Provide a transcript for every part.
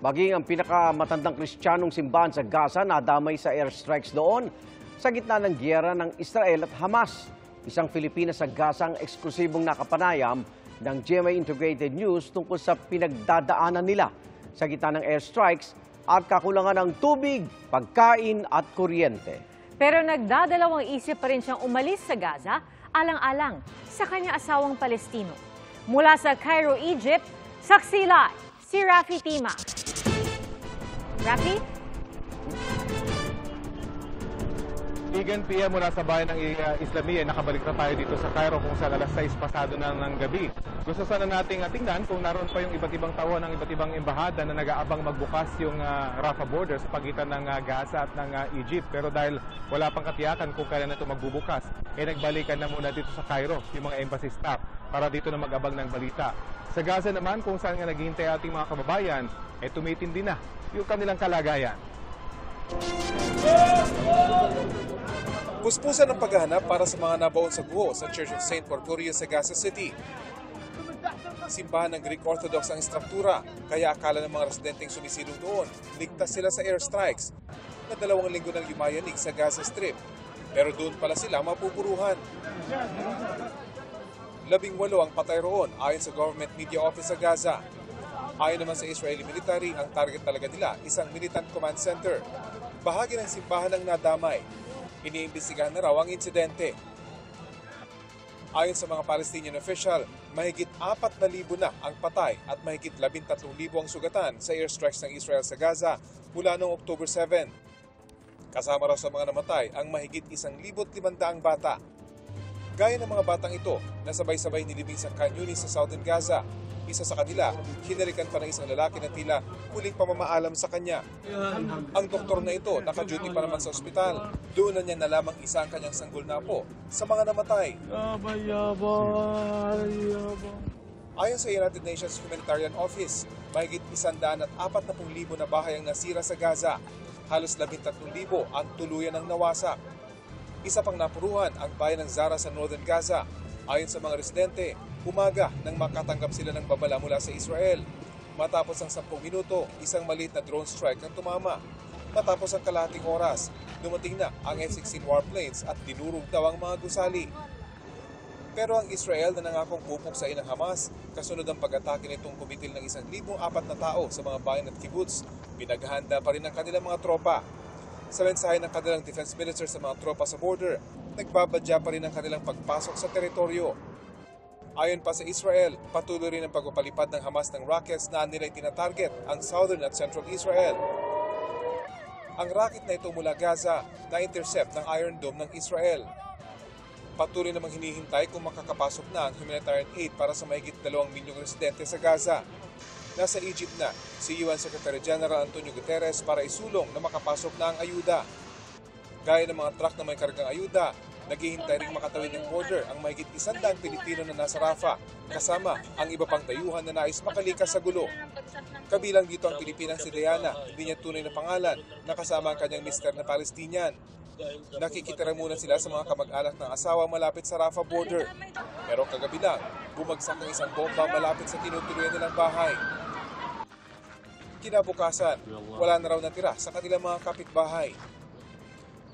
Maging ang pinakamatandang Kristiyanong simbahan sa Gaza nadamay sa airstrikes doon sa gitna ng giyera ng Israel at Hamas. Isang Filipina sa Gaza ang eksklusibong nakapanayam ng GMA Integrated News tungkol sa pinagdadaanan nila sa gitna ng airstrikes at kakulangan ng tubig, pagkain at kuryente. Pero nagdadalawang isip pa rin siyang umalis sa Gaza, alang-alang sa kanyang asawang Palestino. Mula sa Cairo, Egypt, saksi live si Rafi Tima. Rafi? Igan Pia mula sa bayan ng Islamia, nakabalik na tayo dito sa Cairo kung saan alas 6 pasado na ng gabi. Gusto sana nating tingnan kung naroon pa yung iba't ibang tawon ng iba't ibang embahada na nag-aabang magbukas yung Rafah border sa pagitan ng Gaza at ng Egypt. Pero dahil wala pang katiyakan kung kailan ito magbubukas, nagbalikan na muna dito sa Cairo yung mga embassy staff para dito na mag-abang ng balita. Sa Gaza naman kung saan nga naghihintay ating mga kababayan, tumitindi na yung kanilang kalagayan. Puspusan ng paghahanap para sa mga nabaon sa guho sa Church of St. Porphyrius sa Gaza City. Simbahan ng Greek Orthodox ang istruktura, kaya akala ng mga residenteng sumisilong doon, ligtas sila sa airstrikes na 2 linggo nang yumayanig sa Gaza Strip. Pero doon pala sila mapupuruhan. 18 ang patay roon ayon sa Government Media Office sa Gaza. Ayon naman sa Israeli military, ang target talaga nila isang militant command center. Bahagi ng simbahan ang nadamay. Iniimbestigahan na raw ang insidente. Ayon sa mga Palestinian official, mahigit 4,000 na ang patay at mahigit 13,000 ang sugatan sa airstrikes ng Israel sa Gaza mula noong October 7. Kasama raw sa mga namatay ang mahigit 1,500 bata. Gaya ng mga batang ito na sabay-sabay nilibing sa Khan Yunis sa Southern Gaza. Isa sa kanila, hinalikan pa ng isang lalaki na tila huling pamamaalam sa kanya. Ang doktor na ito naka-duty pa naman sa ospital. Doon na niya nalamang isa ang kanyang sanggol na apo sa mga namatay. Ayon sa United Nations Humanitarian Office, mahigit 140,000 na bahay ang nasira sa Gaza. Halos 13,000 ang tuluyan ng nawasak. Isa pang napuruhan ang bayan ng Zara sa Northern Gaza. Ayon sa mga residente, umaga nang makatanggap sila ng babala mula sa Israel. Matapos ang 10 minuto, isang maliit na drone strike ang tumama. Matapos ang kalahating oras, dumating na ang F-16 warplanes at dinurog daw ang mga gusali. Pero ang Israel na nangakong pupuksain ng Hamas, kasunod ang pag-atake nitong kumitil ng 1,004 na tao sa mga bayan at kibbutz, pinaghahanda pa rin ang kanilang mga tropa. Sa mensahe ng kanilang defense minister sa mga tropa sa border, nagbabadya pa rin ang kanilang pagpasok sa teritoryo. Ayon pa sa Israel, patuloy rin ang pagpapalipad ng Hamas ng rockets na nila tinatarget ang southern at central Israel. Ang rocket na ito mula Gaza na-intercept ng Iron Dome ng Israel. Patuloy namang hinihintay kung makakapasok na ang humanitarian aid para sa mahigit 2 milyong residente sa Gaza. Nasa Egypt na si UN Secretary General Antonio Guterres para isulong na makapasok na ang ayuda. Gaya ng mga truck na may kargang ayuda, naghihintay ring makatawid ng border ang mahigit 100 Pilipino na nasa Rafah, kasama ang iba pang dayuhan na nais makalikas sa gulo. Kabilang dito ang Pilipinang si Diana, hindi niya tunay na pangalan, nakasama ang kanyang mister na Palestinian. Nakikitira muna sila sa mga kamag-anak ng asawa malapit sa Rafah border. Pero kagabi lang, bumagsak ang isang bomba malapit sa tinutuluyan nilang bahay. Kinabukasan, wala na raw natira sa kanilang mga kapitbahay.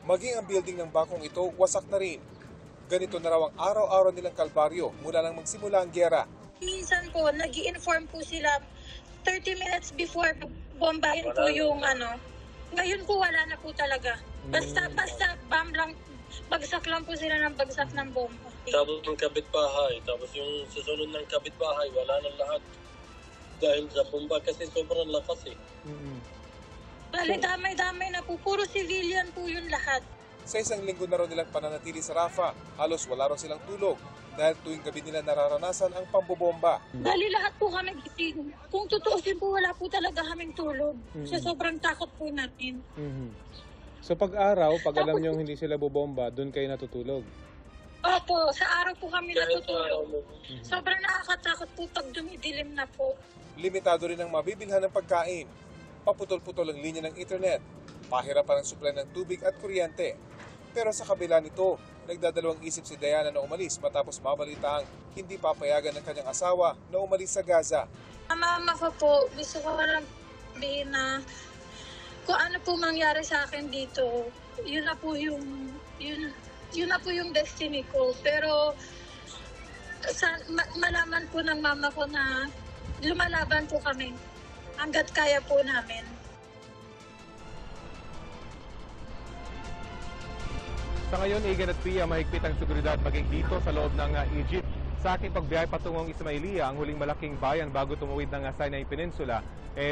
Maging ang building ng bakong ito, wasak na rin. Ganito na raw ang araw-araw nilang kalbaryo mula nang magsimula ang giyera. Minsan po, nag-i-inform po sila 30 minutes before bombahin po yung ano. Ngayon po wala na po talaga. Basta bomb lang, bagsak lang po sila ng bagsak ng bomba. Tapos yung kapitbahay, tapos yung susunod ng kapitbahay, wala na lahat. Dahil sa bomba kasi sobrang lakas eh. Bali, damay-damay na po. Puro civilian po yun lahat. Sa isang linggo na raw nilang pananatili sa Rafah, halos wala raw silang tulog dahil tuwing gabi nila nararanasan ang pambobomba. Bali, lahat po kami gising. Kung tutuusin po, wala po talaga kaming tulog. Sa sobrang takot po natin. So pag-araw, pag alam nyo hindi sila bubomba, doon kayo natutulog? Opo, sa araw po kami natutulog. Sobrang nakakatakot po pag dumidilim na po. Limitado rin ang mabibilhan ng pagkain. Paputol-putol ang linya ng internet, pahirapan ang supply ng tubig at kuryente. Pero sa kabila nito, nagdadalawang isip si Diana na umalis matapos mabalitaang hindi papayagan ng kanyang asawa na umalis sa Gaza. Mama ko po, gusto ko lang sabihin na kung ano po mangyari sa akin dito, yun na po yung destiny ko. Pero malaman po ng mama ko na lumalaban po kami hanggat kaya po namin. Sa ngayon, Igan at Pia, mahigpit ang seguridad maging dito sa loob ng Egypt. Sa aking pagbiyahe patungong Ismailia, ang huling malaking bayan bago tumawid ng Sinai Peninsula,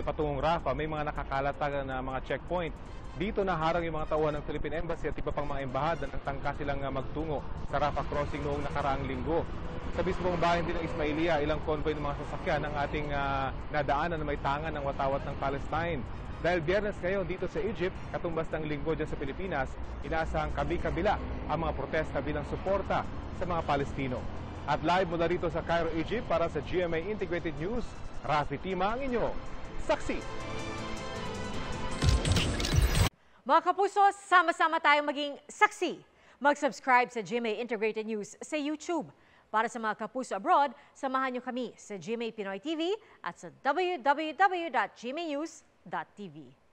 patungong Rafah, may mga nakakalatag na mga checkpoint. Dito naharang yung mga tauhan ng Philippine Embassy at iba pang mga embahada nang tangka silang magtungo sa Rafah crossing noong nakaraang linggo. Sa mismong bayan din ng Ismailia, ilang convoy ng mga sasakyan ang ating nadaanan na may tangan ng watawat ng Palestine. Dahil Biyernes ngayon dito sa Egypt, katumbas ng linggo dyan sa Pilipinas, inaasahang kabi-kabila ang mga protesta bilang suporta sa mga Palestino. At live mula rito sa Cairo, Egypt para sa GMA Integrated News, Rafi Tima ang inyo saksi. Mga kapuso, sama-sama tayong maging saksi. Mag-subscribe sa GMA Integrated News sa YouTube. Para sa mga kapuso abroad, samahan niyo kami sa GMA Pinoy TV at sa www.gmanews.tv.